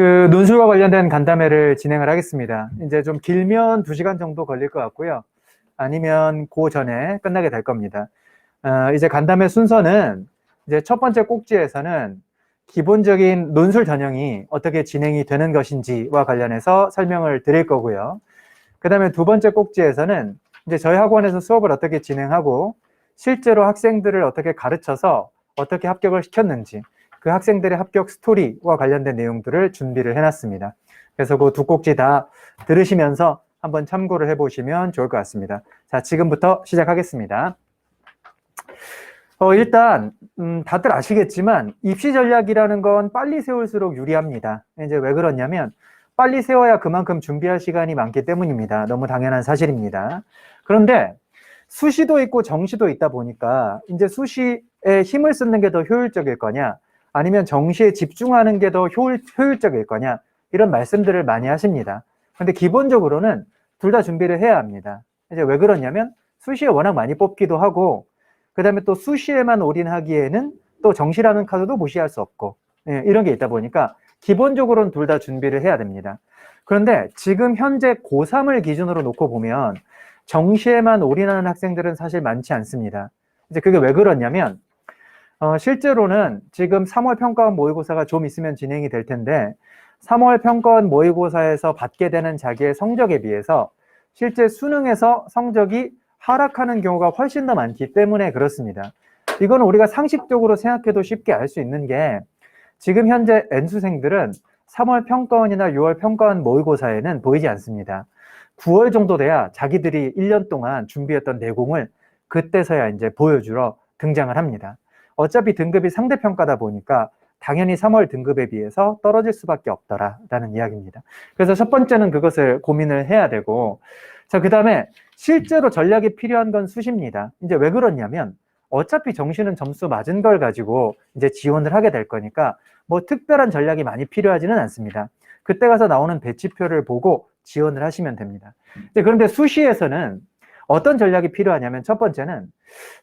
논술과 관련된 간담회를 진행을 하겠습니다. 이제 좀 길면 2시간 정도 걸릴 것 같고요. 아니면 그 전에 끝나게 될 겁니다. 이제 간담회 순서는 이제 첫 번째 꼭지에서는 기본적인 논술 전형이 어떻게 진행이 되는 것인지와 관련해서 설명을 드릴 거고요. 그 다음에 두 번째 꼭지에서는 이제 저희 학원에서 수업을 어떻게 진행하고 실제로 학생들을 어떻게 가르쳐서 어떻게 합격을 시켰는지 그 학생들의 합격 스토리와 관련된 내용들을 준비를 해놨습니다. 그래서 그 두 꼭지 다 들으시면서 한번 참고를 해보시면 좋을 것 같습니다. 자, 지금부터 시작하겠습니다. 일단 다들 아시겠지만 입시 전략이라는 건 빨리 세울수록 유리합니다. 이제 왜 그러냐면 빨리 세워야 그만큼 준비할 시간이 많기 때문입니다. 너무 당연한 사실입니다. 그런데 수시도 있고 정시도 있다 보니까 이제 수시에 힘을 쓰는 게 더 효율적일 거냐, 아니면 정시에 집중하는 게 더 효율적일 거냐, 이런 말씀들을 많이 하십니다. 근데 기본적으로는 둘 다 준비를 해야 합니다. 이제 왜 그러냐면 수시에 워낙 많이 뽑기도 하고, 그 다음에 또 수시에만 올인하기에는 또 정시라는 카드도 무시할 수 없고, 이런 게 있다 보니까 기본적으로는 둘 다 준비를 해야 됩니다. 그런데 지금 현재 고3을 기준으로 놓고 보면 정시에만 올인하는 학생들은 사실 많지 않습니다. 이제 그게 왜 그러냐면 실제로는 지금 3월 평가원 모의고사가 좀 있으면 진행이 될 텐데 3월 평가원 모의고사에서 받게 되는 자기의 성적에 비해서 실제 수능에서 성적이 하락하는 경우가 훨씬 더 많기 때문에 그렇습니다. 이거는 우리가 상식적으로 생각해도 쉽게 알 수 있는 게 지금 현재 N수생들은 3월 평가원이나 6월 평가원 모의고사에는 보이지 않습니다. 9월 정도 돼야 자기들이 1년 동안 준비했던 내공을 그때서야 이제 보여주러 등장을 합니다. 어차피 등급이 상대평가다 보니까 당연히 3월 등급에 비해서 떨어질 수밖에 없더라라는 이야기입니다. 그래서 첫 번째는 그것을 고민을 해야 되고, 자, 그 다음에 실제로 전략이 필요한 건 수시입니다. 이제 왜 그러냐면 어차피 정시는 점수 맞은 걸 가지고 이제 지원을 하게 될 거니까 뭐 특별한 전략이 많이 필요하지는 않습니다. 그때 가서 나오는 배치표를 보고 지원을 하시면 됩니다. 그런데 수시에서는 어떤 전략이 필요하냐면 첫 번째는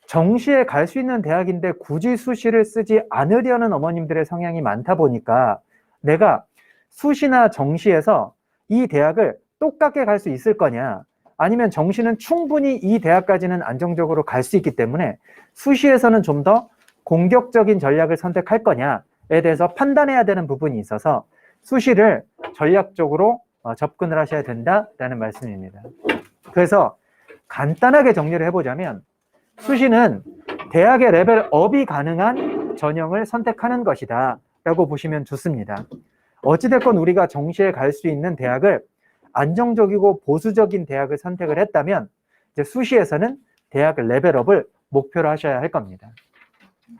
정시에 갈 수 있는 대학인데 굳이 수시를 쓰지 않으려는 어머님들의 성향이 많다 보니까 내가 수시나 정시에서 이 대학을 똑같게 갈 수 있을 거냐, 아니면 정시는 충분히 이 대학까지는 안정적으로 갈 수 있기 때문에 수시에서는 좀 더 공격적인 전략을 선택할 거냐에 대해서 판단해야 되는 부분이 있어서 수시를 전략적으로 접근을 하셔야 된다라는 말씀입니다. 그래서 간단하게 정리를 해보자면 수시는 대학의 레벨업이 가능한 전형을 선택하는 것이다 라고 보시면 좋습니다. 어찌됐건 우리가 정시에 갈 수 있는 대학을 안정적이고 보수적인 대학을 선택을 했다면 이제 수시에서는 대학 레벨업을 목표로 하셔야 할 겁니다.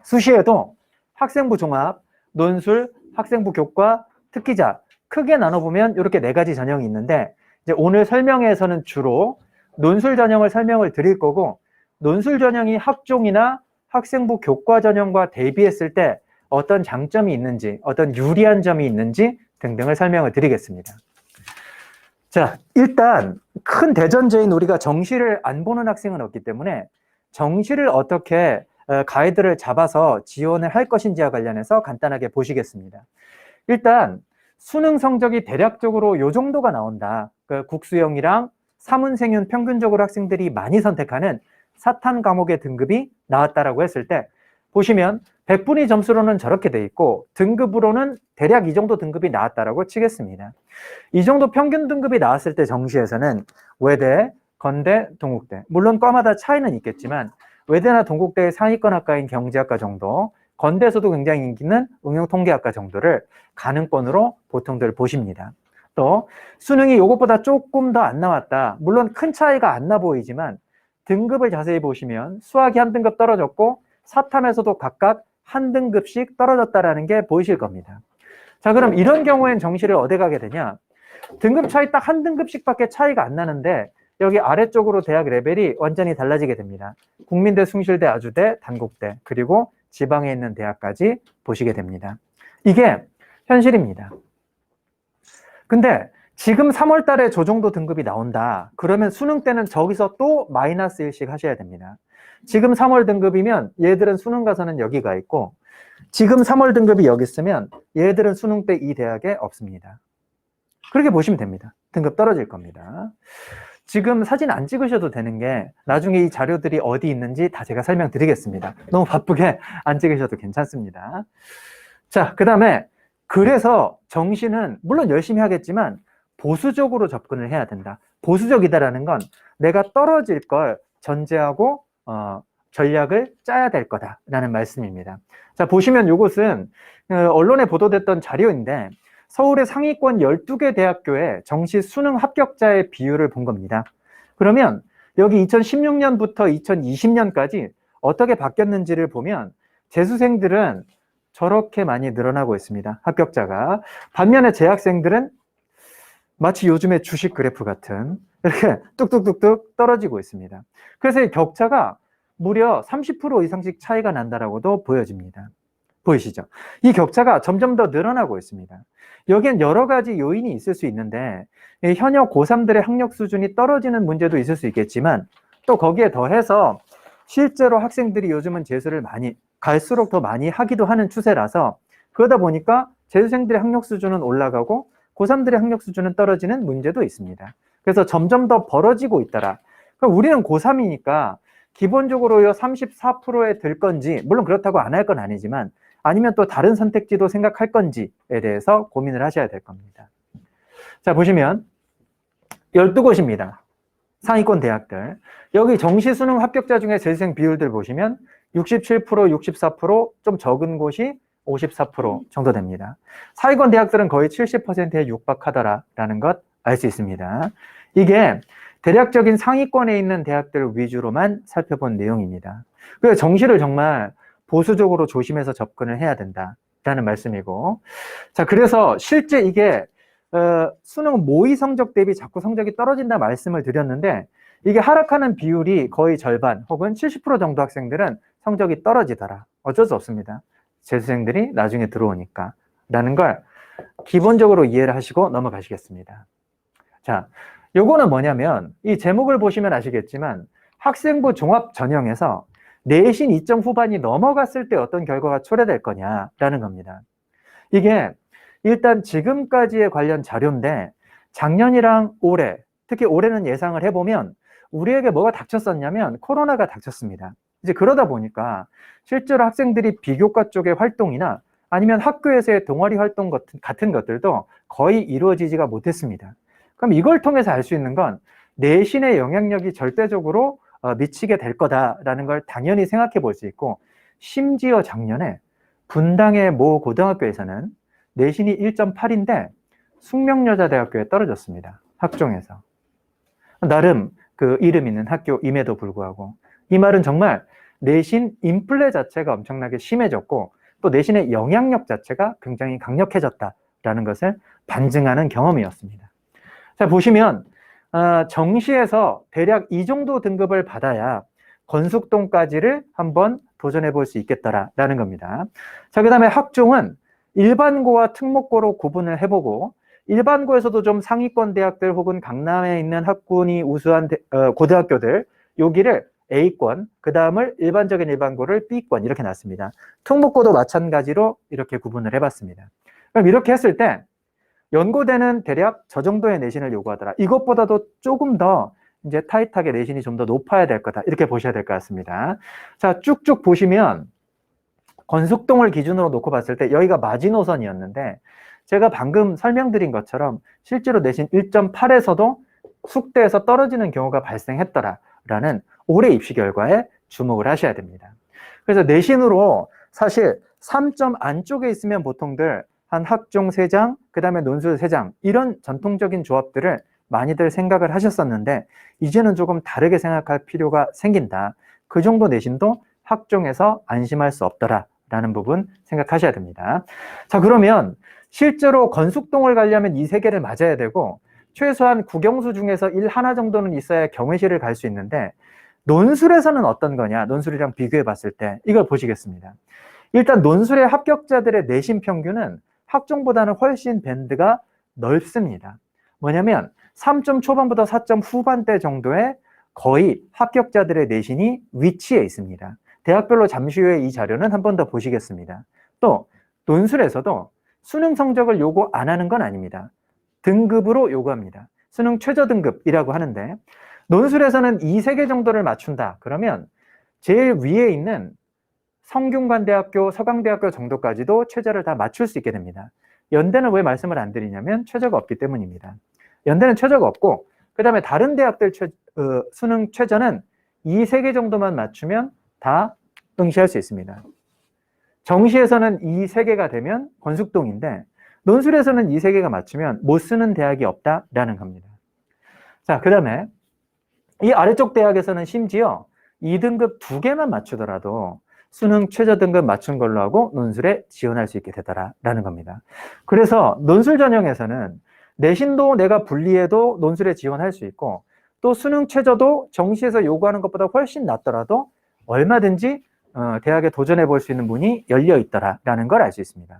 수시에도 학생부 종합, 논술, 학생부 교과, 특기자 크게 나눠보면 이렇게 4가지 전형이 있는데 이제 오늘 설명회에서는 주로 논술 전형을 설명을 드릴 거고, 논술 전형이 학종이나 학생부 교과 전형과 대비했을 때 어떤 장점이 있는지, 어떤 유리한 점이 있는지 등등을 설명을 드리겠습니다. 자, 일단 큰 대전제인 우리가 정시를 안 보는 학생은 없기 때문에 정시를 어떻게 가이드를 잡아서 지원을 할 것인지와 관련해서 간단하게 보시겠습니다. 일단 수능 성적이 대략적으로 이 정도가 나온다. 국수형이랑 사문생윤 평균적으로 학생들이 많이 선택하는 사탄 과목의 등급이 나왔다라고 했을 때 보시면 100분위 점수로는 저렇게 돼 있고 등급으로는 대략 이 정도 등급이 나왔다라고 치겠습니다. 이 정도 평균 등급이 나왔을 때 정시에서는 외대, 건대, 동국대, 물론 과마다 차이는 있겠지만 외대나 동국대의 상위권 학과인 경제학과 정도, 건대에서도 굉장히 인기 있는 응용통계학과 정도를 가능권으로 보통들 보십니다. 또 수능이 이것보다 조금 더 안 나왔다, 물론 큰 차이가 안 나 보이지만 등급을 자세히 보시면 수학이 한 등급 떨어졌고 사탐에서도 각각 한 등급씩 떨어졌다라는 게 보이실 겁니다. 자, 그럼 이런 경우엔 정시를 어디 가게 되냐? 등급 차이 딱 한 등급씩밖에 차이가 안 나는데 여기 아래쪽으로 대학 레벨이 완전히 달라지게 됩니다. 국민대, 숭실대, 아주대, 단국대, 그리고 지방에 있는 대학까지 보시게 됩니다. 이게 현실입니다. 근데 지금 3월 달에 저 정도 등급이 나온다. 그러면 수능 때는 저기서 또 마이너스 1씩 하셔야 됩니다. 지금 3월 등급이면 얘들은 수능 가서는 여기가 있고 지금 3월 등급이 여기 있으면 얘들은 수능 때 이 대학에 없습니다. 그렇게 보시면 됩니다. 등급 떨어질 겁니다. 지금 사진 안 찍으셔도 되는 게 나중에 이 자료들이 어디 있는지 다 제가 설명드리겠습니다. 너무 바쁘게 안 찍으셔도 괜찮습니다. 자, 그 다음에 그래서 정시는 물론 열심히 하겠지만 보수적으로 접근을 해야 된다. 보수적이다라는 건 내가 떨어질 걸 전제하고 전략을 짜야 될 거다라는 말씀입니다. 자, 보시면 이것은 언론에 보도됐던 자료인데 서울의 상위권 12개 대학교의 정시 수능 합격자의 비율을 본 겁니다. 그러면 여기 2016년부터 2020년까지 어떻게 바뀌었는지를 보면 재수생들은 저렇게 많이 늘어나고 있습니다. 합격자가. 반면에 재학생들은 마치 요즘의 주식 그래프 같은 이렇게 뚝뚝뚝뚝 떨어지고 있습니다. 그래서 이 격차가 무려 30% 이상씩 차이가 난다라고도 보여집니다. 보이시죠? 이 격차가 점점 더 늘어나고 있습니다. 여기엔 여러 가지 요인이 있을 수 있는데 현역 고3들의 학력 수준이 떨어지는 문제도 있을 수 있겠지만 또 거기에 더해서 실제로 학생들이 요즘은 재수를 갈수록 더 많이 하기도 하는 추세라서 그러다 보니까 재수생들의 학력 수준은 올라가고 고3들의 학력 수준은 떨어지는 문제도 있습니다. 그래서 점점 더 벌어지고 있더라. 그럼 우리는 고3이니까 기본적으로 34%에 들 건지, 물론 그렇다고 안 할 건 아니지만 아니면 또 다른 선택지도 생각할 건지에 대해서 고민을 하셔야 될 겁니다. 자, 보시면 12곳입니다. 상위권 대학들. 여기 정시 수능 합격자 중에 재수생 비율들 보시면 67%, 64%, 좀 적은 곳이 54% 정도 됩니다. 상위권 대학들은 거의 70%에 육박하더라라는 것 알 수 있습니다. 이게 대략적인 상위권에 있는 대학들 위주로만 살펴본 내용입니다. 그래서 정시를 정말 보수적으로 조심해서 접근을 해야 된다라는 말씀이고, 자, 그래서 실제 이게 수능 모의 성적 대비 자꾸 성적이 떨어진다 말씀을 드렸는데 이게 하락하는 비율이 거의 절반 혹은 70% 정도 학생들은 성적이 떨어지더라. 어쩔 수 없습니다. 재수생들이 나중에 들어오니까 라는 걸 기본적으로 이해를 하시고 넘어가시겠습니다. 자, 요거는 뭐냐면 이 제목을 보시면 아시겠지만 학생부 종합 전형에서 내신 2점 후반이 넘어갔을 때 어떤 결과가 초래될 거냐라는 겁니다. 이게 일단 지금까지의 관련 자료인데 작년이랑 올해, 특히 올해는 예상을 해보면 우리에게 뭐가 닥쳤었냐면 코로나가 닥쳤습니다. 이제 그러다 보니까 실제로 학생들이 비교과 쪽의 활동이나 아니면 학교에서의 동아리 활동 같은 것들도 거의 이루어지지가 못했습니다. 그럼 이걸 통해서 알 수 있는 건 내신의 영향력이 절대적으로 미치게 될 거다라는 걸 당연히 생각해 볼 수 있고, 심지어 작년에 분당의 모 고등학교에서는 내신이 1.8인데 숙명여자대학교에 떨어졌습니다. 학종에서. 나름 그 이름 있는 학교임에도 불구하고 이 말은 정말 내신 인플레 자체가 엄청나게 심해졌고 또 내신의 영향력 자체가 굉장히 강력해졌다라는 것을 반증하는 경험이었습니다. 자, 보시면 정시에서 대략 이 정도 등급을 받아야 건숙동까지를 한번 도전해 볼 수 있겠더라라는 겁니다. 자, 그 다음에 학종은 일반고와 특목고로 구분을 해보고 일반고에서도 좀 상위권 대학들 혹은 강남에 있는 학군이 우수한 고등학교들 여기를 A권, 그 다음을 일반적인 일반고를 B권 이렇게 놨습니다. 특목고도 마찬가지로 이렇게 구분을 해봤습니다. 그럼 이렇게 했을 때 연고대는 대략 저 정도의 내신을 요구하더라. 이것보다도 조금 더 이제 타이트하게 내신이 좀 더 높아야 될 거다. 이렇게 보셔야 될 것 같습니다. 자, 쭉쭉 보시면 건숙동을 기준으로 놓고 봤을 때 여기가 마지노선이었는데 제가 방금 설명드린 것처럼 실제로 내신 1.8에서도 숙대에서 떨어지는 경우가 발생했더라라는 올해 입시 결과에 주목을 하셔야 됩니다. 그래서 내신으로 사실 3점 안쪽에 있으면 보통들 한 학종 3장, 그 다음에 논술 3장 이런 전통적인 조합들을 많이들 생각을 하셨었는데 이제는 조금 다르게 생각할 필요가 생긴다. 그 정도 내신도 학종에서 안심할 수 없더라라는 부분 생각하셔야 됩니다. 자, 그러면 실제로 건숙동을 가려면 이 3개를 맞아야 되고 최소한 국영수 중에서 1 정도는 있어야 경외시를 갈 수 있는데 논술에서는 어떤 거냐? 논술이랑 비교해 봤을 때 이걸 보시겠습니다. 일단 논술의 합격자들의 내신 평균은 학종보다는 훨씬 밴드가 넓습니다. 뭐냐면 3점 초반부터 4점 후반대 정도의 거의 합격자들의 내신이 위치해 있습니다. 대학별로 잠시 후에 이 자료는 한 번 더 보시겠습니다. 또 논술에서도 수능 성적을 요구 안 하는 건 아닙니다. 등급으로 요구합니다. 수능 최저 등급이라고 하는데 논술에서는 이 세 개 정도를 맞춘다. 그러면 제일 위에 있는 성균관대학교, 서강대학교 정도까지도 최저를 다 맞출 수 있게 됩니다. 연대는 왜 말씀을 안 드리냐면 최저가 없기 때문입니다. 연대는 최저가 없고 그 다음에 다른 대학들 수능 최저는 이 세 개 정도만 맞추면 다 응시할 수 있습니다. 정시에서는 이 세 개가 되면 권숙동인데 논술에서는 이 세 개가 맞추면 못 쓰는 대학이 없다라는 겁니다. 자, 그 다음에 이 아래쪽 대학에서는 심지어 2등급 2개만 맞추더라도 수능 최저 등급 맞춘 걸로 하고 논술에 지원할 수 있게 되더라라는 겁니다. 그래서 논술 전형에서는 내신도 내가 분리해도 논술에 지원할 수 있고 또 수능 최저도 정시에서 요구하는 것보다 훨씬 낮더라도 얼마든지 대학에 도전해 볼 수 있는 문이 열려 있더라라는 걸 알 수 있습니다.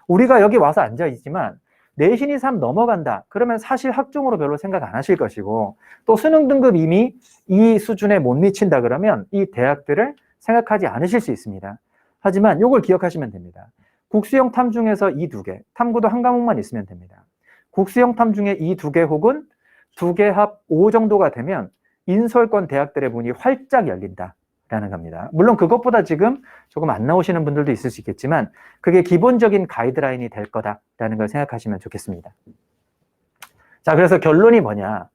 우리가 여기 와서 앉아 있지만 내신이 3 넘어간다. 그러면 사실 학종으로 별로 생각 안 하실 것이고 또 수능 등급 이미 이 수준에 못 미친다 그러면 이 대학들을 생각하지 않으실 수 있습니다. 하지만 이걸 기억하시면 됩니다. 국수형 탐 중에서 이 2개, 탐구도 한 과목만 있으면 됩니다. 국수형 탐 중에 이 2개 혹은 2개 합 5 정도가 되면 인서울권 대학들의 문이 활짝 열린다라는 겁니다. 물론 그것보다 지금 조금 안 나오시는 분들도 있을 수 있겠지만 그게 기본적인 가이드라인이 될 거다라는 걸 생각하시면 좋겠습니다. 자, 그래서 결론이 뭐냐.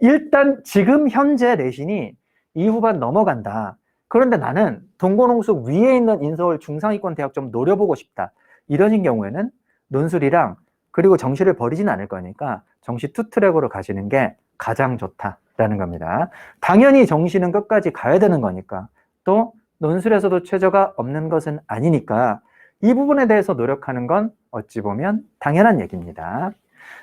일단 지금 현재 내신이 2후반 넘어간다. 그런데 나는 동고농숙 위에 있는 인서울 중상위권 대학 좀 노려보고 싶다. 이러신 경우에는 논술이랑 그리고 정시를 버리진 않을 거니까 정시 2트랙으로 가시는 게 가장 좋다라는 겁니다. 당연히 정시는 끝까지 가야 되는 거니까 또 논술에서도 최저가 없는 것은 아니니까 이 부분에 대해서 노력하는 건 어찌 보면 당연한 얘기입니다.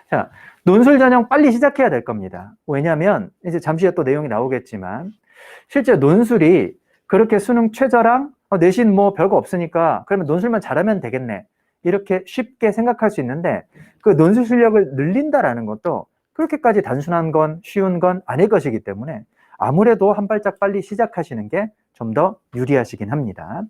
자, 논술 전형 빨리 시작해야 될 겁니다. 왜냐하면 이제 잠시 후에 또 내용이 나오겠지만 실제 논술이 그렇게 수능 최저랑 내신 뭐 별거 없으니까 그러면 논술만 잘하면 되겠네. 이렇게 쉽게 생각할 수 있는데 그 논술 실력을 늘린다라는 것도 그렇게까지 단순한 건 쉬운 건 아닐 것이기 때문에 아무래도 한 발짝 빨리 시작하시는 게 좀 더 유리하시긴 합니다.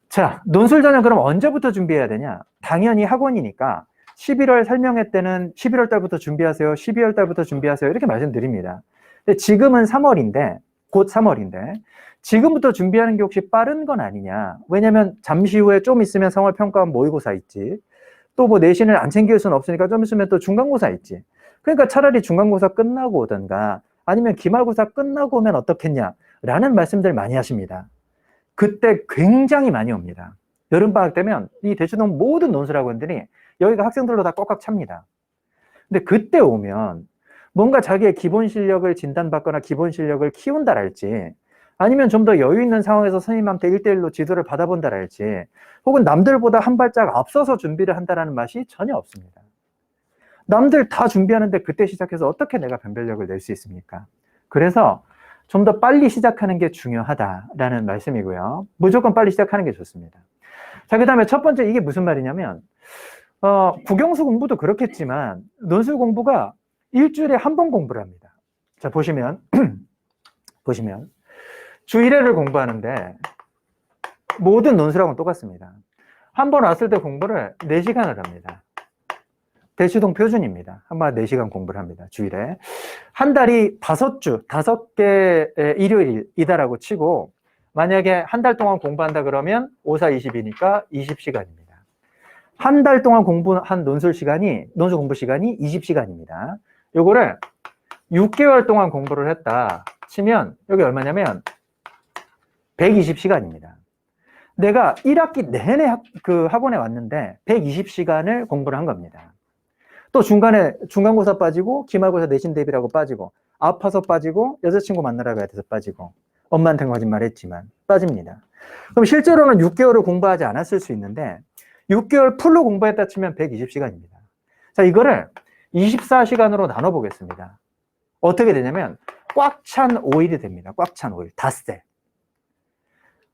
자, 논술 전형 그럼 언제부터 준비해야 되냐? 당연히 학원이니까 11월 설명회 때는 11월 달부터 준비하세요. 12월 달부터 준비하세요. 이렇게 말씀드립니다. 근데 지금은 3월인데 곧 3월인데 지금부터 준비하는 게 혹시 빠른 건 아니냐? 왜냐면 잠시 후에 좀 있으면 3월 평가원 모의고사 있지. 또 뭐 내신을 안 챙길 수는 없으니까 좀 있으면 또 중간고사 있지. 그러니까 차라리 중간고사 끝나고 오든가 아니면 기말고사 끝나고 오면 어떻겠냐? 라는 말씀들 많이 하십니다. 그때 굉장히 많이 옵니다. 여름방학 되면 이 대치동 모든 논술학원들이 여기가 학생들로 다 꽉꽉 찹니다. 근데 그때 오면 뭔가 자기의 기본 실력을 진단받거나 기본 실력을 키운다랄지 아니면 좀 더 여유 있는 상황에서 선생님한테 1대1로 지도를 받아본다랄지 혹은 남들보다 한 발짝 앞서서 준비를 한다는 맛이 전혀 없습니다. 남들 다 준비하는데 그때 시작해서 어떻게 내가 변별력을 낼 수 있습니까? 그래서 좀 더 빨리 시작하는 게 중요하다라는 말씀이고요. 무조건 빨리 시작하는 게 좋습니다. 자, 그 다음에 첫 번째 이게 무슨 말이냐면 국영수 공부도 그렇겠지만 논술 공부가 일주일에 한 번 공부를 합니다. 자, 보시면 주 1회를 공부하는데 모든 논술하고는 똑같습니다. 한 번 왔을 때 공부를 4시간을 합니다. 대치동 표준입니다. 한 번 4시간 공부를 합니다. 주일에. 한 달이 5주, 5개의 일요일이다라고 치고 만약에 한 달 동안 공부한다 그러면 5, 4, 20이니까 20시간입니다. 한 달 동안 공부한 논술 공부 시간이 20시간입니다. 요거를 6개월 동안 공부를 했다 치면 여기 얼마냐면 120시간입니다. 내가 1학기 내내 그 학원에 왔는데 120시간을 공부를 한 겁니다. 또 중간에 중간고사 빠지고 기말고사 내신 대비라고 빠지고 아파서 빠지고 여자친구 만나러 가야 돼서 빠지고 엄마한테 거짓말 했지만 빠집니다. 그럼 실제로는 6개월을 공부하지 않았을 수 있는데 6개월 풀로 공부했다 치면 120시간입니다. 자, 이거를 24시간으로 나눠보겠습니다. 어떻게 되냐면 꽉 찬 5일이 됩니다. 꽉 찬 5일, 닷새.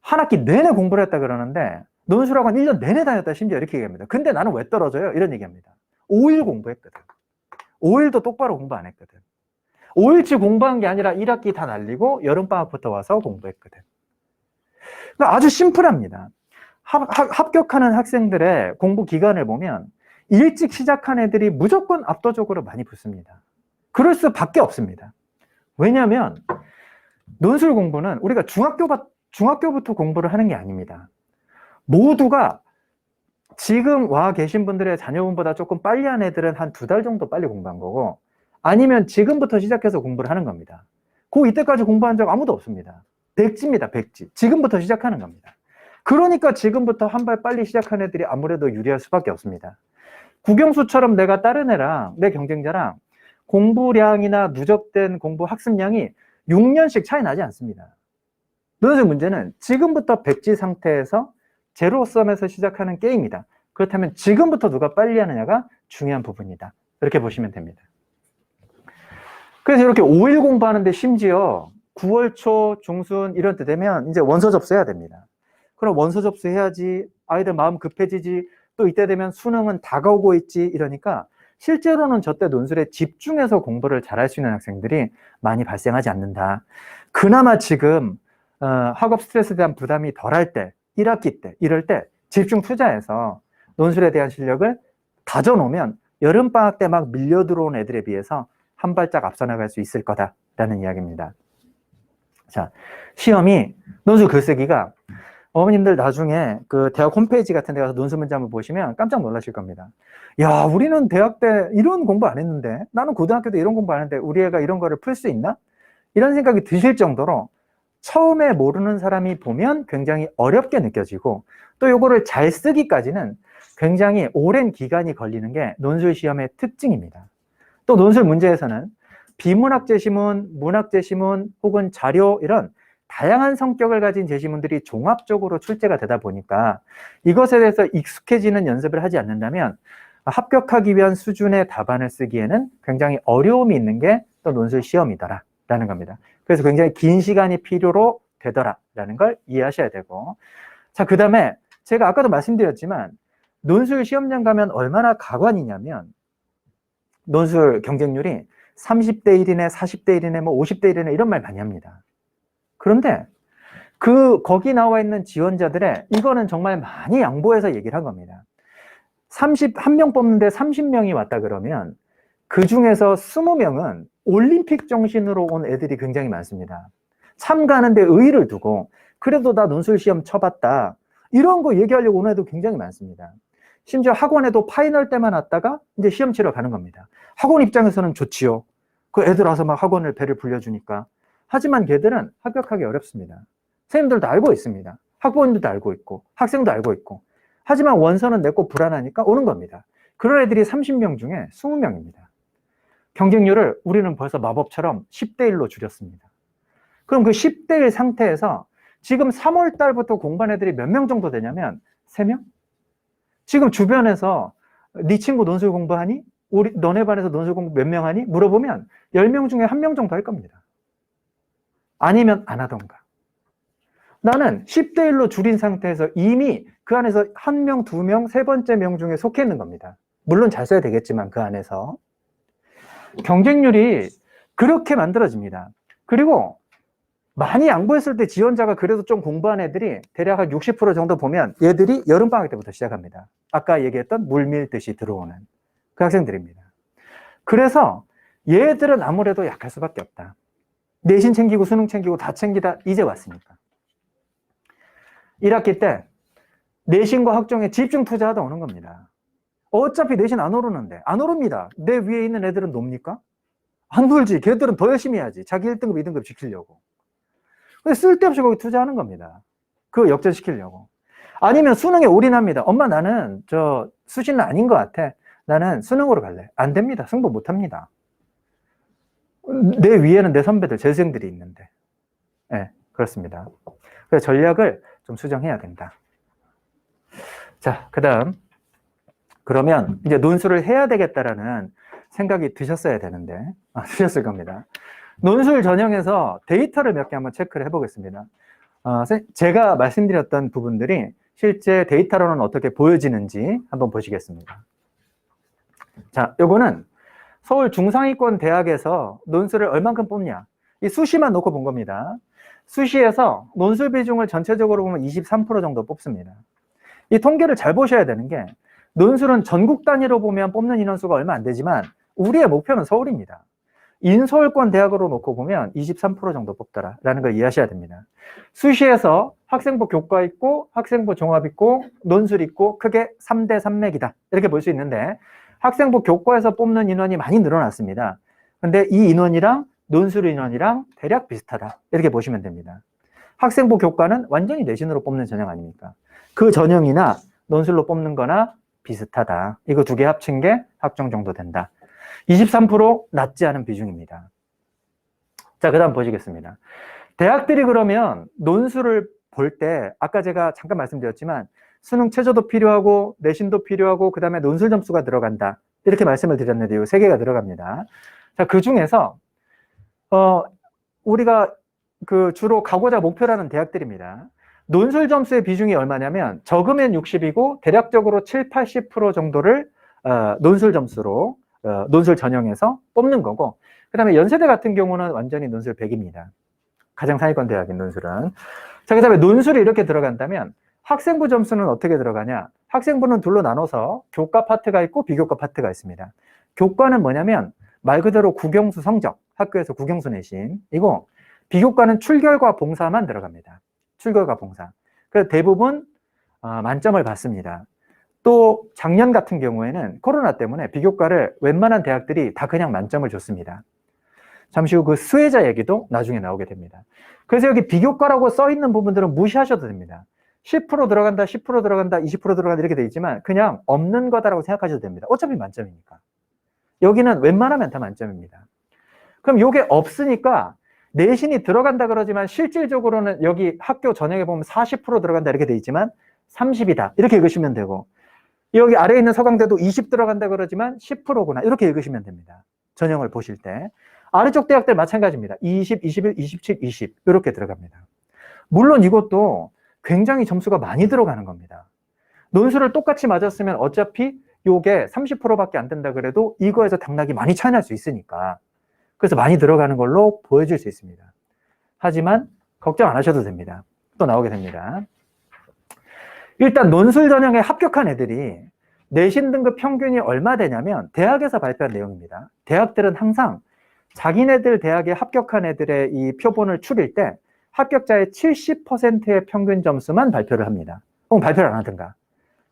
한 학기 내내 공부를 했다 그러는데 논술학원 1년 내내 다녔다 심지어 이렇게 얘기합니다. 근데 나는 왜 떨어져요? 이런 얘기합니다. 5일 공부했거든. 5일도 똑바로 공부 안 했거든. 5일치 공부한 게 아니라 1학기 다 날리고 여름방학부터 와서 공부했거든. 그러니까 아주 심플합니다. 합격하는 학생들의 공부 기간을 보면 일찍 시작한 애들이 무조건 압도적으로 많이 붙습니다. 그럴 수밖에 없습니다. 왜냐하면 논술 공부는 우리가 중학교부터 공부를 하는 게 아닙니다. 모두가 지금 와 계신 분들의 자녀분보다 조금 빨리 한 애들은 한 2달 정도 빨리 공부한 거고, 아니면 지금부터 시작해서 공부를 하는 겁니다. 이때까지 공부한 적 아무도 없습니다. 백지입니다, 백지. 지금부터 시작하는 겁니다. 그러니까 지금부터 한 발 빨리 시작한 애들이 아무래도 유리할 수밖에 없습니다. 국영수처럼 내가 다른 애랑, 내 경쟁자랑 공부량이나 누적된 공부 학습량이 6년씩 차이 나지 않습니다. 논술 문제는 지금부터 백지 상태에서 제로섬에서 시작하는 게임이다. 그렇다면 지금부터 누가 빨리 하느냐가 중요한 부분이다. 이렇게 보시면 됩니다. 그래서 이렇게 5일 공부하는데 심지어 9월 초, 중순 이런 때 되면 이제 원서 접수해야 됩니다. 그럼 원서 접수해야지, 아이들 마음 급해지지, 또 이때 되면 수능은 다가오고 있지, 이러니까 실제로는 저때 논술에 집중해서 공부를 잘할 수 있는 학생들이 많이 발생하지 않는다. 그나마 지금 학업 스트레스에 대한 부담이 덜할 때, 1학기 때, 이럴 때 집중 투자해서 논술에 대한 실력을 다져놓으면 여름방학 때 막 밀려 들어온 애들에 비해서 한 발짝 앞서 나갈 수 있을 거다라는 이야기입니다. 자, 시험이 논술 글쓰기가 어머님들 나중에 그 대학 홈페이지 같은 데 가서 논술 문제 한번 보시면 깜짝 놀라실 겁니다. 야, 우리는 대학 때 이런 공부 안 했는데, 나는 고등학교 때 이런 공부 안 했는데 우리 애가 이런 거를 풀 수 있나? 이런 생각이 드실 정도로 처음에 모르는 사람이 보면 굉장히 어렵게 느껴지고, 또 요거를 잘 쓰기까지는 굉장히 오랜 기간이 걸리는 게 논술 시험의 특징입니다. 또 논술 문제에서는 비문학 제시문, 문학 제시문 혹은 자료 이런 다양한 성격을 가진 제시문들이 종합적으로 출제가 되다 보니까 이것에 대해서 익숙해지는 연습을 하지 않는다면 합격하기 위한 수준의 답안을 쓰기에는 굉장히 어려움이 있는 게 또 논술 시험이더라라는 겁니다. 그래서 굉장히 긴 시간이 필요로 되더라라는 걸 이해하셔야 되고, 자, 그 다음에 제가 아까도 말씀드렸지만 논술 시험장 가면 얼마나 가관이냐면 논술 경쟁률이 30대 1이네, 40대 1이네, 뭐 50대 1이네 이런 말 많이 합니다. 그런데 거기 나와 있는 지원자들의 이거는 정말 많이 양보해서 얘기를 한 겁니다. 31명 뽑는데 30명이 왔다 그러면 그 중에서 20명은 올림픽 정신으로 온 애들이 굉장히 많습니다. 참가하는데 의의를 두고 그래도 나 논술 시험 쳐봤다 이런 거 얘기하려고 오는 애도 굉장히 많습니다. 심지어 학원에도 파이널 때만 왔다가 이제 시험 치러 가는 겁니다. 학원 입장에서는 좋지요. 그 애들 와서 막 학원을 배를 불려주니까. 하지만 걔들은 합격하기 어렵습니다. 선생님들도 알고 있습니다. 학부모님들도 알고 있고 학생도 알고 있고. 하지만 원서는 냈고 불안하니까 오는 겁니다. 그런 애들이 30명 중에 20명입니다. 경쟁률을 우리는 벌써 마법처럼 10대 1로 줄였습니다. 그럼 그 10대 1 상태에서 지금 3월 달부터 공부한 애들이 몇 명 정도 되냐면 3명? 지금 주변에서 네 친구 논술 공부하니? 너네 반에서 논술 공부 몇 명 하니? 물어보면 10명 중에 1명 정도 할 겁니다. 아니면 안 하던가. 나는 10대 1로 줄인 상태에서 이미 그 안에서 1명, 2명, 세 번째 명 중에 속해 있는 겁니다. 물론 잘 써야 되겠지만 그 안에서. 경쟁률이 그렇게 만들어집니다. 그리고 많이 양보했을 때 지원자가 그래도 좀 공부한 애들이 대략 한 60% 정도 보면 얘들이 여름방학 때부터 시작합니다. 아까 얘기했던 물밀듯이 들어오는 그 학생들입니다. 그래서 얘들은 아무래도 약할 수밖에 없다. 내신 챙기고 수능 챙기고 다 챙기다 이제 왔으니까. 1학기 때 내신과 학종에 집중 투자하다 오는 겁니다. 어차피 내신 안 오르는데, 안 오릅니다. 내 위에 있는 애들은 놉니까? 안 놀지. 걔들은 더 열심히 해야지. 자기 1등급, 2등급 지키려고. 근데 쓸데없이 거기 투자하는 겁니다. 그거 역전시키려고. 아니면 수능에 올인합니다. 엄마 나는 수시는 아닌 것 같아. 나는 수능으로 갈래. 안 됩니다. 승부 못 합니다. 내 위에는 내 선배들, 재수생들이 있는데. 네, 그렇습니다. 그래서 전략을 좀 수정해야 된다. 자, 그 다음. 그러면 이제 논술을 해야 되겠다라는 생각이 드셨어야 되는데, 드셨을 겁니다. 논술 전형에서 데이터를 몇 개 한번 체크를 해보겠습니다. 제가 말씀드렸던 부분들이 실제 데이터로는 어떻게 보여지는지 한번 보시겠습니다. 자, 요거는 서울 중상위권 대학에서 논술을 얼만큼 뽑냐. 이 수시만 놓고 본 겁니다. 수시에서 논술 비중을 전체적으로 보면 23% 정도 뽑습니다. 이 통계를 잘 보셔야 되는 게 논술은 전국 단위로 보면 뽑는 인원수가 얼마 안 되지만 우리의 목표는 서울입니다. 인서울권 대학으로 놓고 보면 23% 정도 뽑더라라는 걸 이해하셔야 됩니다. 수시에서 학생부 교과 있고 학생부 종합 있고 논술 있고 크게 3대 산맥이다 이렇게 볼 수 있는데 학생부 교과에서 뽑는 인원이 많이 늘어났습니다. 근데 이 인원이랑 논술 인원이랑 대략 비슷하다 이렇게 보시면 됩니다. 학생부 교과는 완전히 내신으로 뽑는 전형 아닙니까? 그 전형이나 논술로 뽑는 거나 비슷하다. 이거 두 개 합친 게 학종 정도 된다. 23% 낮지 않은 비중입니다. 자, 그 다음 보시겠습니다. 대학들이 그러면 논술을 볼 때 아까 제가 잠깐 말씀드렸지만 수능 최저도 필요하고 내신도 필요하고 그 다음에 논술 점수가 들어간다. 이렇게 말씀을 드렸는데 이 세 개가 들어갑니다. 자, 그 중에서 우리가 주로 가고자 목표라는 대학들입니다. 논술 점수의 비중이 얼마냐면 적으면 60이고 대략적으로 7, 80% 정도를 논술 점수로 논술 전형에서 뽑는 거고 그 다음에 연세대 같은 경우는 완전히 논술 100입니다. 가장 상위권 대학인 논술은. 자, 그 다음에 논술이 이렇게 들어간다면 학생부 점수는 어떻게 들어가냐? 학생부는 둘로 나눠서 교과 파트가 있고 비교과 파트가 있습니다. 교과는 뭐냐면 말 그대로 국영수 성적, 학교에서 국영수 내신이고 비교과는 출결과 봉사만 들어갑니다. 출결과 봉사. 그래서 대부분 만점을 받습니다. 또 작년 같은 경우에는 코로나 때문에 비교과를 웬만한 대학들이 다 그냥 만점을 줬습니다. 잠시 후 그 수혜자 얘기도 나중에 나오게 됩니다. 그래서 여기 비교과라고 써 있는 부분들은 무시하셔도 됩니다. 10% 들어간다, 10% 들어간다, 20% 들어간다 이렇게 돼 있지만 그냥 없는 거다라고 생각하셔도 됩니다. 어차피 만점이니까. 여기는 웬만하면 다 만점입니다. 그럼 이게 없으니까 내신이 들어간다 그러지만 실질적으로는 여기 학교 전형에 보면 40% 들어간다 이렇게 돼 있지만 30이다 이렇게 읽으시면 되고 여기 아래에 있는 서강대도 20 들어간다 그러지만 10%구나 이렇게 읽으시면 됩니다. 전형을 보실 때. 아래쪽 대학들 마찬가지입니다. 20, 21, 27, 20 이렇게 들어갑니다. 물론 이것도 굉장히 점수가 많이 들어가는 겁니다. 논술을 똑같이 맞았으면 어차피 이게 30%밖에 안 된다 그래도 이거에서 당락이 많이 차이 날 수 있으니까 그래서 많이 들어가는 걸로 보여줄 수 있습니다. 하지만 걱정 안 하셔도 됩니다. 또 나오게 됩니다. 일단 논술 전형에 합격한 애들이 내신 등급 평균이 얼마 되냐면 대학에서 발표한 내용입니다. 대학들은 항상 자기네들 대학에 합격한 애들의 이 표본을 추릴 때 합격자의 70%의 평균 점수만 발표를 합니다. 혹은 발표를 안 하든가.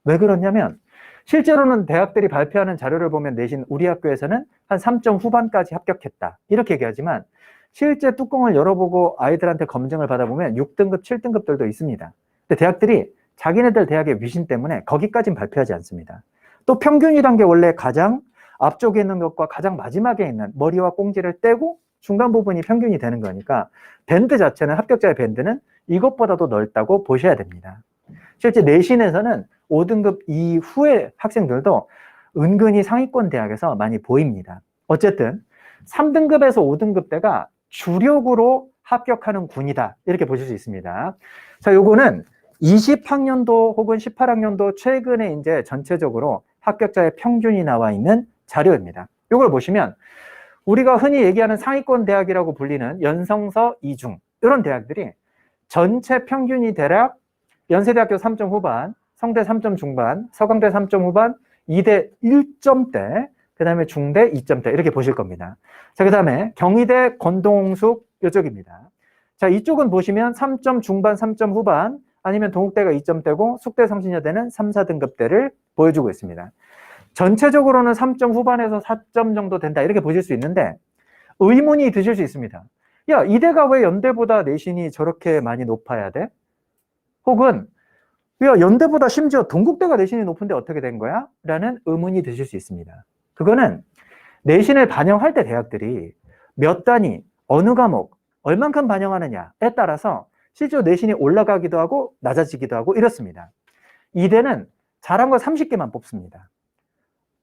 왜 그러냐면 실제로는 대학들이 발표하는 자료를 보면 내신 우리 학교에서는 한 3점 후반까지 합격했다. 이렇게 얘기하지만 실제 뚜껑을 열어보고 아이들한테 검증을 받아보면 6등급, 7등급들도 있습니다. 근데 대학들이 자기네들 대학의 위신 때문에 거기까지는 발표하지 않습니다. 또 평균이란 게 원래 가장 앞쪽에 있는 것과 가장 마지막에 있는 머리와 꽁지를 떼고 중간 부분이 평균이 되는 거니까 밴드 자체는 합격자의 밴드는 이것보다도 넓다고 보셔야 됩니다. 실제 내신에서는 5등급 이후의 학생들도 은근히 상위권 대학에서 많이 보입니다. 어쨌든 3등급에서 5등급 대가 주력으로 합격하는 군이다 이렇게 보실 수 있습니다. 자, 요거는 20학년도 혹은 18학년도 최근에 이제 전체적으로 합격자의 평균이 나와 있는 자료입니다. 이걸 보시면 우리가 흔히 얘기하는 상위권 대학이라고 불리는 연성서, 이중 이런 대학들이 전체 평균이 대략 연세대학교 3점 후반, 성대 3점 중반, 서강대 3점 후반, 이대 1점대, 그 다음에 중대 2점대 이렇게 보실 겁니다. 자, 그 다음에 경희대, 권동숙 이쪽입니다. 자, 이쪽은 보시면 3점 중반, 3점 후반 아니면 동국대가 2점대고 숙대 성신여대는 3, 4등급대를 보여주고 있습니다. 전체적으로는 3점 후반에서 4점 정도 된다 이렇게 보실 수 있는데 의문이 드실 수 있습니다. 야, 이대가 왜 연대보다 내신이 저렇게 많이 높아야 돼? 혹은 야, 연대보다 심지어 동국대가 내신이 높은데 어떻게 된 거야? 라는 의문이 드실 수 있습니다. 그거는 내신을 반영할 때 대학들이 몇 단위, 어느 과목, 얼만큼 반영하느냐에 따라서 실제로 내신이 올라가기도 하고 낮아지기도 하고 이렇습니다. 이대는 잘한 거 30개만 뽑습니다.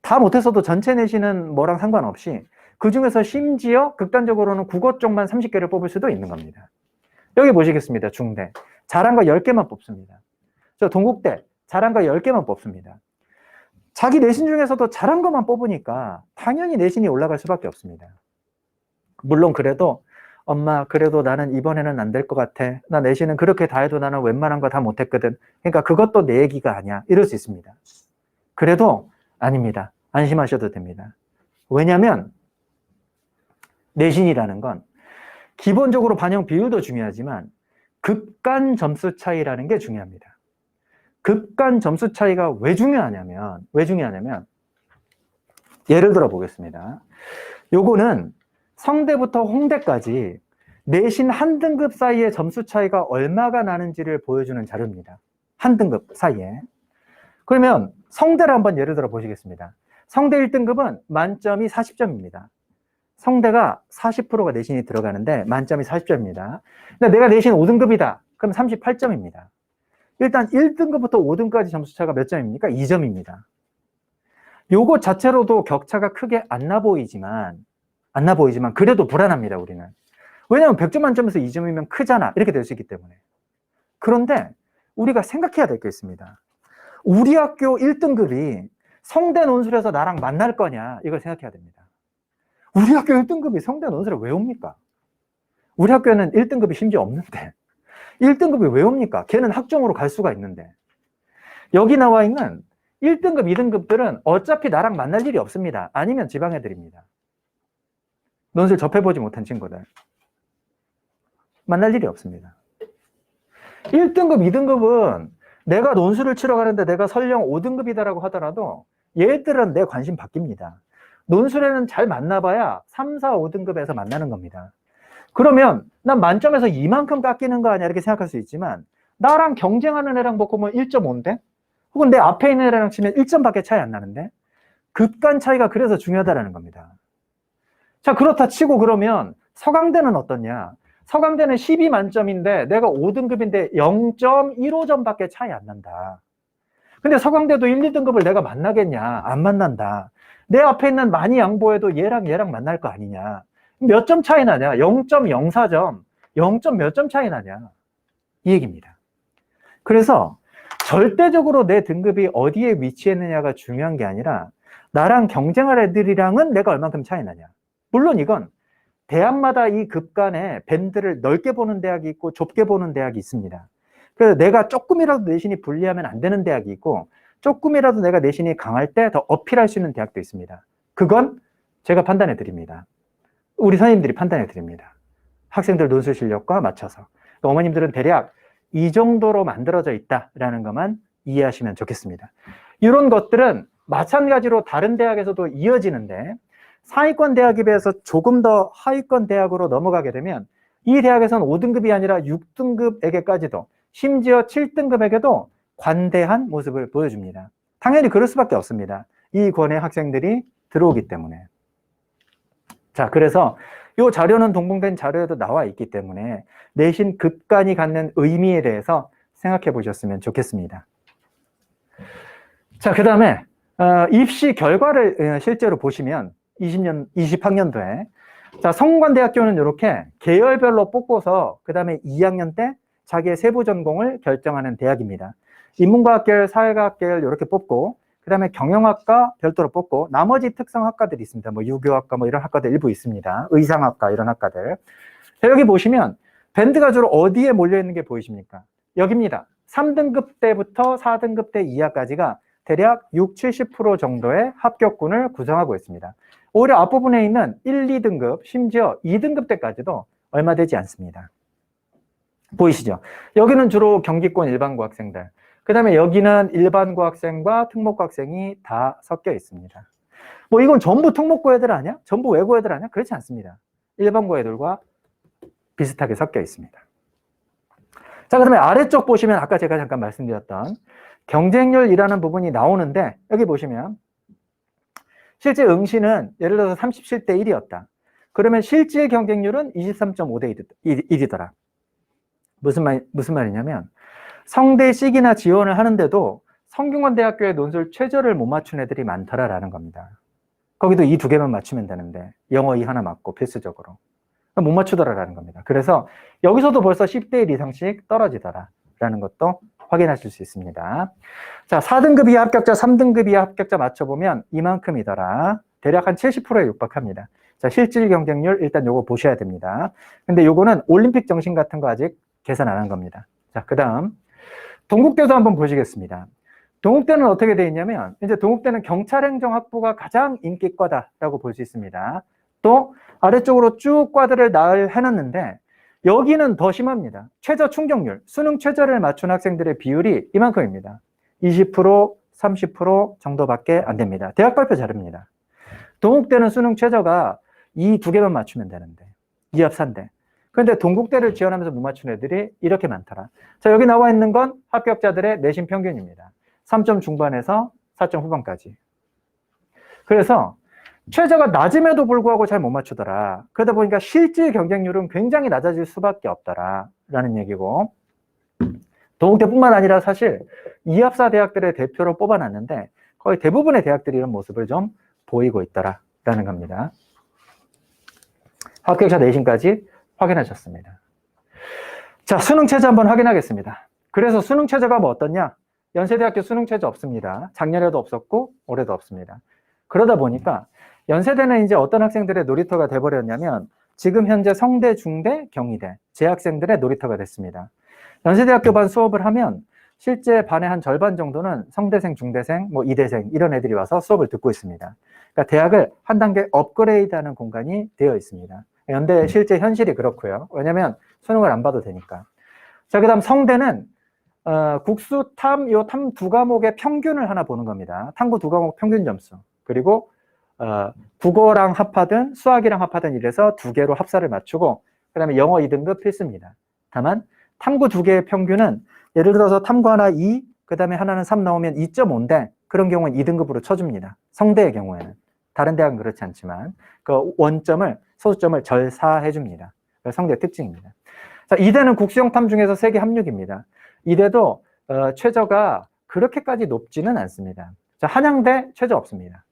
다 못해서도 전체 내신은 뭐랑 상관없이 그 중에서 심지어 극단적으로는 국어 쪽만 30개를 뽑을 수도 있는 겁니다. 여기 보시겠습니다. 중대. 잘한 거 10개만 뽑습니다. 저 동국대. 잘한 거 10개만 뽑습니다. 자기 내신 중에서도 잘한 것만 뽑으니까 당연히 내신이 올라갈 수밖에 없습니다. 물론 그래도 엄마, 그래도 나는 이번에는 안 될 것 같아. 나 내신은 그렇게 다 해도 나는 웬만한 거 다 못했거든. 그러니까 그것도 내 얘기가 아니야. 이럴 수 있습니다. 그래도 아닙니다. 안심하셔도 됩니다. 왜냐하면 내신이라는 건 기본적으로 반영 비율도 중요하지만 급간 점수 차이라는 게 중요합니다. 급간 점수 차이가 왜 중요하냐면 예를 들어 보겠습니다. 요거는 성대부터 홍대까지 내신 한 등급 사이의 점수 차이가 얼마가 나는지를 보여주는 자료입니다. 한 등급 사이에. 그러면 성대를 한번 예를 들어 보시겠습니다. 성대 1등급은 만점이 40점입니다. 성대가 40%가 내신이 들어가는데 만점이 40점입니다. 근데 내가 내신 5등급이다. 그럼 38점입니다. 일단 1등급부터 5등까지 점수 차가 몇 점입니까? 2점입니다. 요거 자체로도 격차가 크게 안 나 보이지만 그래도 불안합니다, 우리는. 왜냐하면 100점 만점에서 2점이면 크잖아. 이렇게 될 수 있기 때문에. 그런데 우리가 생각해야 될 게 있습니다. 우리 학교 1등급이 성대 논술에서 나랑 만날 거냐, 이걸 생각해야 됩니다. 우리 학교 1등급이 성대 논술에 왜 옵니까? 우리 학교에는 1등급이 심지어 없는데 1등급이 왜 옵니까? 걔는 학종으로 갈 수가 있는데. 여기 나와 있는 1등급, 2등급들은 어차피 나랑 만날 일이 없습니다. 아니면 지방 애들입니다. 논술 접해보지 못한 친구들. 만날 일이 없습니다. 1등급, 2등급은 내가 논술을 치러 가는데 내가 설령 5등급이다라고 하더라도 얘들은 내 관심 바뀝니다. 논술에는 잘 만나봐야 3, 4, 5등급에서 만나는 겁니다. 그러면 난 만점에서 이만큼 깎이는 거 아니야 이렇게 생각할 수 있지만 나랑 경쟁하는 애랑 보면 1.5인데 혹은 내 앞에 있는 애랑 치면 1점밖에 차이 안 나는데 급간 차이가 그래서 중요하다는 겁니다. 자, 그렇다 치고 그러면 서강대는 어떠냐? 서강대는 12 만점인데 내가 5등급인데 0.15점밖에 차이 안 난다. 근데 서강대도 1, 2등급을 내가 만나겠냐? 안 만난다. 내 앞에 있는 많이 양보해도 얘랑 만날 거 아니냐? 몇 점 차이 나냐? 0.04점, 0. 몇 점 차이 나냐? 이 얘기입니다. 그래서 절대적으로 내 등급이 어디에 위치했느냐가 중요한 게 아니라 나랑 경쟁할 애들이랑은 내가 얼만큼 차이 나냐? 물론 이건 대학마다 이 급간에 밴드를 넓게 보는 대학이 있고 좁게 보는 대학이 있습니다. 그래서 내가 조금이라도 내신이 불리하면 안 되는 대학이 있고 조금이라도 내가 내신이 강할 때 더 어필할 수 있는 대학도 있습니다. 그건 제가 판단해 드립니다. 우리 선생님들이 판단해 드립니다. 학생들 논술 실력과 맞춰서. 그러니까 어머님들은 대략 이 정도로 만들어져 있다라는 것만 이해하시면 좋겠습니다. 이런 것들은 마찬가지로 다른 대학에서도 이어지는데 상위권 대학에 비해서 조금 더 하위권 대학으로 넘어가게 되면 이 대학에서는 5등급이 아니라 6등급에게까지도 심지어 7등급에게도 관대한 모습을 보여줍니다. 당연히 그럴 수밖에 없습니다. 이 권의 학생들이 들어오기 때문에. 자, 그래서 이 자료는 동봉된 자료에도 나와 있기 때문에 내신 급간이 갖는 의미에 대해서 생각해 보셨으면 좋겠습니다. 자, 그 다음에 입시 결과를 실제로 보시면 20학년도에 자, 성균관대학교는 이렇게 계열별로 뽑고서 그 다음에 2학년 때 자기의 세부 전공을 결정하는 대학입니다. 인문과학계열, 사회과학계열 이렇게 뽑고 그 다음에 경영학과 별도로 뽑고 나머지 특성학과들이 있습니다. 뭐 유교학과 뭐 이런 학과들 일부 있습니다. 의상학과 이런 학과들. 자, 여기 보시면 밴드가 주로 어디에 몰려있는 게 보이십니까? 여기입니다. 3등급 때부터 4등급 때 이하까지가 대략 6, 70% 정도의 합격군을 구성하고 있습니다. 오히려 앞부분에 있는 1, 2등급, 심지어 2등급 때까지도 얼마 되지 않습니다. 보이시죠? 여기는 주로 경기권 일반고 학생들. 그 다음에 여기는 일반고 학생과 특목고 학생이 다 섞여 있습니다. 뭐 이건 전부 특목고 애들 아니야? 전부 외고 애들 아니야? 그렇지 않습니다. 일반고 애들과 비슷하게 섞여 있습니다. 자, 그다음에 아래쪽 보시면 아까 제가 잠깐 말씀드렸던 경쟁률이라는 부분이 나오는데 여기 보시면 실제 응시는 예를 들어서 37대 1이었다. 그러면 실질 경쟁률은 23.5대 1이더라. 무슨 말이냐면 성대식이나 지원을 하는데도 성균관대학교의 논술 최저를 못 맞춘 애들이 많더라라는 겁니다. 거기도 이 두 개만 맞추면 되는데 영어 이 하나 맞고 필수적으로 못 맞추더라라는 겁니다. 그래서 여기서도 벌써 10대 1 이상씩 떨어지더라라는 것도 확인하실 수 있습니다. 자, 4등급 이하 합격자, 3등급 이하 합격자 맞춰보면 이만큼이더라. 대략 한 70%에 육박합니다. 자, 실질 경쟁률 일단 요거 보셔야 됩니다. 근데 요거는 올림픽 정신 같은 거 아직 계산 안 한 겁니다. 자, 그 다음 동국대도 한번 보시겠습니다. 동국대는 어떻게 되어 있냐면 이제 동국대는 경찰행정학부가 가장 인기과다라고 볼 수 있습니다. 또 아래쪽으로 쭉 과들을 해놨는데 여기는 더 심합니다. 최저 충족률, 수능 최저를 맞춘 학생들의 비율이 이만큼입니다. 20%, 30% 정도밖에 안 됩니다. 대학 발표 자료입니다. 동국대는 수능 최저가 이 두 개만 맞추면 되는데 2합 3대. 그런데 동국대를 지원하면서 못 맞춘 애들이 이렇게 많더라. 자, 여기 나와 있는 건 합격자들의 내신 평균입니다. 3점 중반에서 4점 후반까지. 그래서 최저가 낮음에도 불구하고 잘 못 맞추더라. 그러다 보니까 실질 경쟁률은 굉장히 낮아질 수밖에 없더라 라는 얘기고, 동국대뿐만 아니라 사실 이합사 대학들의 대표로 뽑아놨는데 거의 대부분의 대학들이 이런 모습을 좀 보이고 있더라 라는 겁니다. 합격자 내신까지 확인하셨습니다. 자, 수능 최저 한번 확인하겠습니다. 그래서 수능 최저가 뭐 어떠냐? 연세대학교 수능 최저 없습니다. 작년에도 없었고 올해도 없습니다. 그러다 보니까 연세대는 이제 어떤 학생들의 놀이터가 돼버렸냐면 지금 현재 성대, 중대, 경희대 재학생들의 놀이터가 됐습니다. 연세대학교 반 수업을 하면 실제 반의 한 절반 정도는 성대생, 중대생, 뭐 이대생 이런 애들이 와서 수업을 듣고 있습니다. 그러니까 대학을 한 단계 업그레이드하는 공간이 되어 있습니다. 연대 실제 현실이 그렇고요. 왜냐하면 수능을 안 봐도 되니까. 자, 그다음 성대는 국수, 탐, 요 탐 두 과목의 평균을 하나 보는 겁니다. 탐구 두 과목 평균 점수. 그리고 국어랑 합하든 수학이랑 합하든 이래서 두 개로 합사를 맞추고 그 다음에 영어 2등급 필수입니다. 다만 탐구 두 개의 평균은 예를 들어서 탐구 하나 2, 그 다음에 하나는 3 나오면 2.5인데 그런 경우는 2등급으로 쳐줍니다. 성대의 경우에는. 다른 대학은 그렇지 않지만 그 원점을, 소수점을 절사해줍니다. 성대 특징입니다. 자, 이대는 국수형 탐 중에서 세계 합육입니다. 이대도 최저가 그렇게까지 높지는 않습니다. 자, 한양대 최저 없습니다.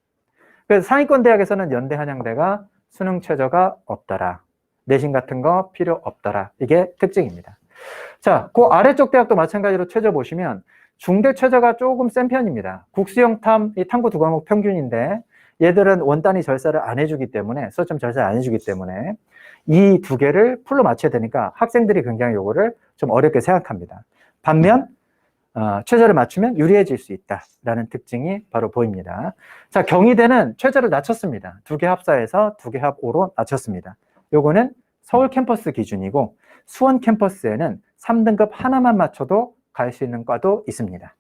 그래서 상위권 대학에서는 연대 한양대가 수능 최저가 없더라. 내신 같은 거 필요 없더라. 이게 특징입니다. 자, 그 아래쪽 대학도 마찬가지로 최저 보시면 중대 최저가 조금 센 편입니다. 국수형 탐, 이 탐구 두 과목 평균인데 얘들은 원단위 절사를 안 해주기 때문에, 수점 절사를 안 해주기 때문에 이 두 개를 풀로 맞춰야 되니까 학생들이 굉장히 요거를 좀 어렵게 생각합니다. 반면 최저를 맞추면 유리해질 수 있다라는 특징이 바로 보입니다. 자, 경희대는 최저를 낮췄습니다. 두 개 합사해서 두 개 합 5로 낮췄습니다. 요거는 서울 캠퍼스 기준이고 수원 캠퍼스에는 3등급 하나만 맞춰도 갈 수 있는 과도 있습니다.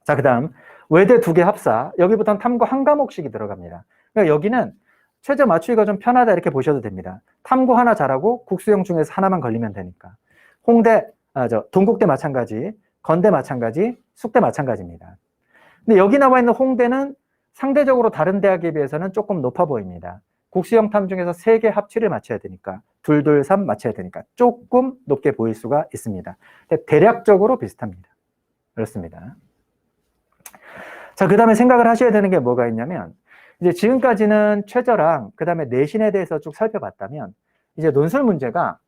자, 그 다음 외대 두 개 합사, 여기부터는 탐구 한 과목씩이 들어갑니다. 그러니까 여기는 최저 맞추기가 좀 편하다 이렇게 보셔도 됩니다. 탐구 하나 잘하고 국수형 중에서 하나만 걸리면 되니까. 홍대, 동국대 마찬가지, 건대 마찬가지, 숙대 마찬가지입니다. 근데 여기 나와 있는 홍대는 상대적으로 다른 대학에 비해서는 조금 높아 보입니다. 국수형 탐 중에서 3개 합치를 맞춰야 되니까 2, 2, 3 맞춰야 되니까 조금 높게 보일 수가 있습니다. 근데 대략적으로 비슷합니다. 그렇습니다. 자, 그 다음에 생각을 하셔야 되는 게 뭐가 있냐면 이제 지금까지는 최저랑 그 다음에 내신에 대해서 쭉 살펴봤다면 이제 논술 문제가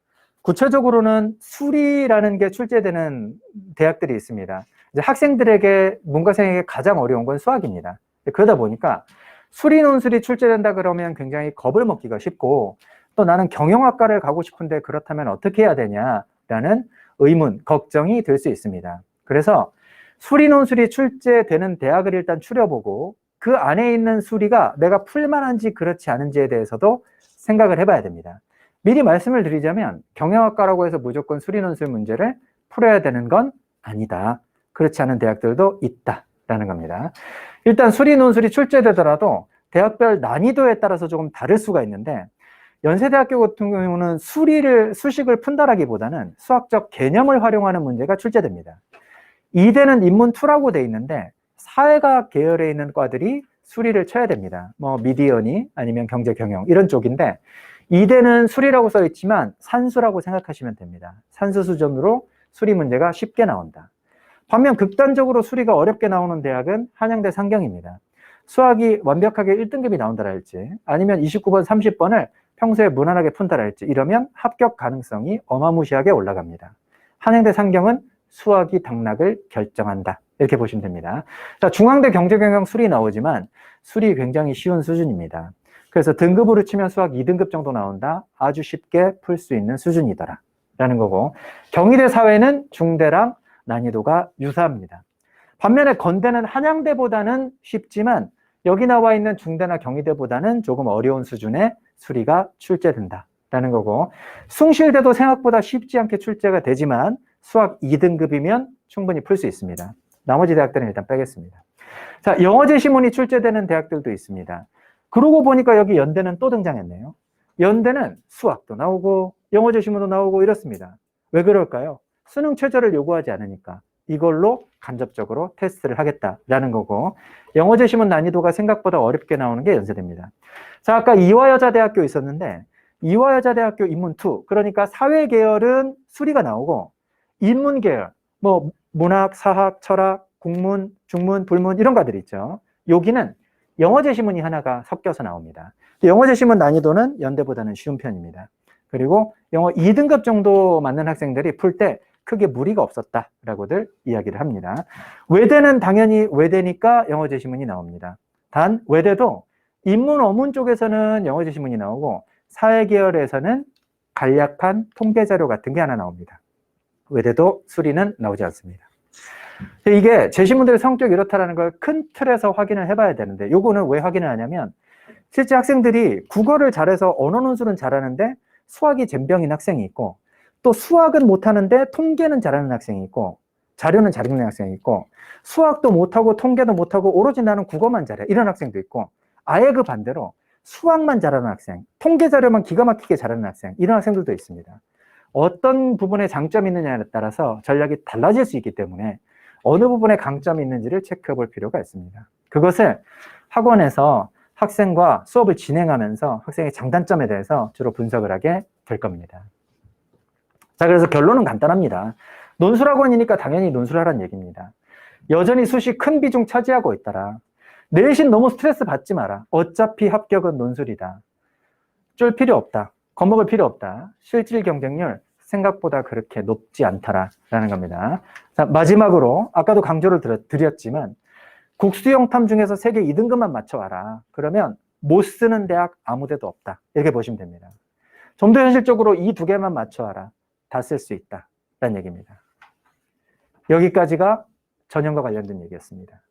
구체적으로는 수리라는 게 출제되는 대학들이 있습니다. 이제 학생들에게, 문과생에게 가장 어려운 건 수학입니다. 그러다 보니까 수리 논술이 출제된다 그러면 굉장히 겁을 먹기가 쉽고 또 나는 경영학과를 가고 싶은데 그렇다면 어떻게 해야 되냐라는 의문, 걱정이 들 수 있습니다. 그래서 수리 논술이 출제되는 대학을 일단 추려보고 그 안에 있는 수리가 내가 풀만한지 그렇지 않은지에 대해서도 생각을 해봐야 됩니다. 미리 말씀을 드리자면 경영학과라고 해서 무조건 수리 논술 문제를 풀어야 되는 건 아니다. 그렇지 않은 대학들도 있다라는 겁니다. 일단 수리 논술이 출제되더라도 대학별 난이도에 따라서 조금 다를 수가 있는데 연세대학교 같은 경우는 수식을 푼다라기보다는 수학적 개념을 활용하는 문제가 출제됩니다. 이대는 인문2라고 돼 있는데 사회과학 계열에 있는 과들이 수리를 쳐야 됩니다. 뭐 미디어니 아니면 경제 경영 이런 쪽인데 이대는 수리라고 써 있지만 산수라고 생각하시면 됩니다. 산수 수준으로 수리 문제가 쉽게 나온다. 반면 극단적으로 수리가 어렵게 나오는 대학은 한양대 상경입니다. 수학이 완벽하게 1등급이 나온다라 할지 아니면 29번, 30번을 평소에 무난하게 푼다라 할지 이러면 합격 가능성이 어마무시하게 올라갑니다. 한양대 상경은 수학이 당락을 결정한다 이렇게 보시면 됩니다. 자, 중앙대 경제경영 수리 나오지만 수리 굉장히 쉬운 수준입니다. 그래서 등급으로 치면 수학 2등급 정도 나온다. 아주 쉽게 풀 수 있는 수준이더라 라는 거고, 경희대 사회는 중대랑 난이도가 유사합니다. 반면에 건대는 한양대보다는 쉽지만 여기 나와 있는 중대나 경희대보다는 조금 어려운 수준의 수리가 출제된다 라는 거고, 숭실대도 생각보다 쉽지 않게 출제가 되지만 수학 2등급이면 충분히 풀 수 있습니다. 나머지 대학들은 일단 빼겠습니다. 자, 영어제시문이 출제되는 대학들도 있습니다. 그러고 보니까 여기 연대는 또 등장했네요. 연대는 수학도 나오고 영어제시문도 나오고 이렇습니다. 왜 그럴까요? 수능 최저를 요구하지 않으니까 이걸로 간접적으로 테스트를 하겠다라는 거고, 영어제시문 난이도가 생각보다 어렵게 나오는 게 연세대입니다. 자, 아까 이화여자대학교 있었는데 이화여자대학교 인문2, 그러니까 사회계열은 수리가 나오고 인문계열, 뭐 문학, 사학, 철학, 국문, 중문, 불문 이런 과들이 있죠. 여기는 영어제시문이 하나가 섞여서 나옵니다. 영어제시문 난이도는 연대보다는 쉬운 편입니다. 그리고 영어 2등급 정도 맞는 학생들이 풀 때 크게 무리가 없었다라고들 이야기를 합니다. 외대는 당연히 외대니까 영어제시문이 나옵니다. 단 외대도 인문, 어문 쪽에서는 영어제시문이 나오고 사회계열에서는 간략한 통계자료 같은 게 하나 나옵니다. 외대도 수리는 나오지 않습니다. 이게 제시문들의 성격이 이렇다는 걸 큰 틀에서 확인을 해봐야 되는데, 요거는 왜 확인을 하냐면 실제 학생들이 국어를 잘해서 언어 논술은 잘하는데 수학이 젬병인 학생이 있고, 또 수학은 못하는데 통계는 잘하는 학생이 있고, 자료는 잘 읽는 학생이 있고, 수학도 못하고 통계도 못하고 오로지 나는 국어만 잘해 이런 학생도 있고, 아예 그 반대로 수학만 잘하는 학생, 통계 자료만 기가 막히게 잘하는 학생, 이런 학생들도 있습니다. 어떤 부분에 장점이 있느냐에 따라서 전략이 달라질 수 있기 때문에 어느 부분에 강점이 있는지를 체크해 볼 필요가 있습니다. 그것을 학원에서 학생과 수업을 진행하면서 학생의 장단점에 대해서 주로 분석을 하게 될 겁니다. 자, 그래서 결론은 간단합니다. 논술학원이니까 당연히 논술하라는 얘기입니다. 여전히 수시 큰 비중 차지하고 있더라. 내신 너무 스트레스 받지 마라. 어차피 합격은 논술이다. 쫄 필요 없다. 겁먹을 필요 없다. 실질 경쟁률 생각보다 그렇게 높지 않다라는 겁니다. 자, 마지막으로 아까도 강조를 드렸지만 국수영탐 중에서 세계 2등급만 맞춰와라. 그러면 못 쓰는 대학 아무 데도 없다. 이렇게 보시면 됩니다. 좀 더 현실적으로 이 두 개만 맞춰와라. 다 쓸 수 있다. 라는 얘기입니다. 여기까지가 전형과 관련된 얘기였습니다.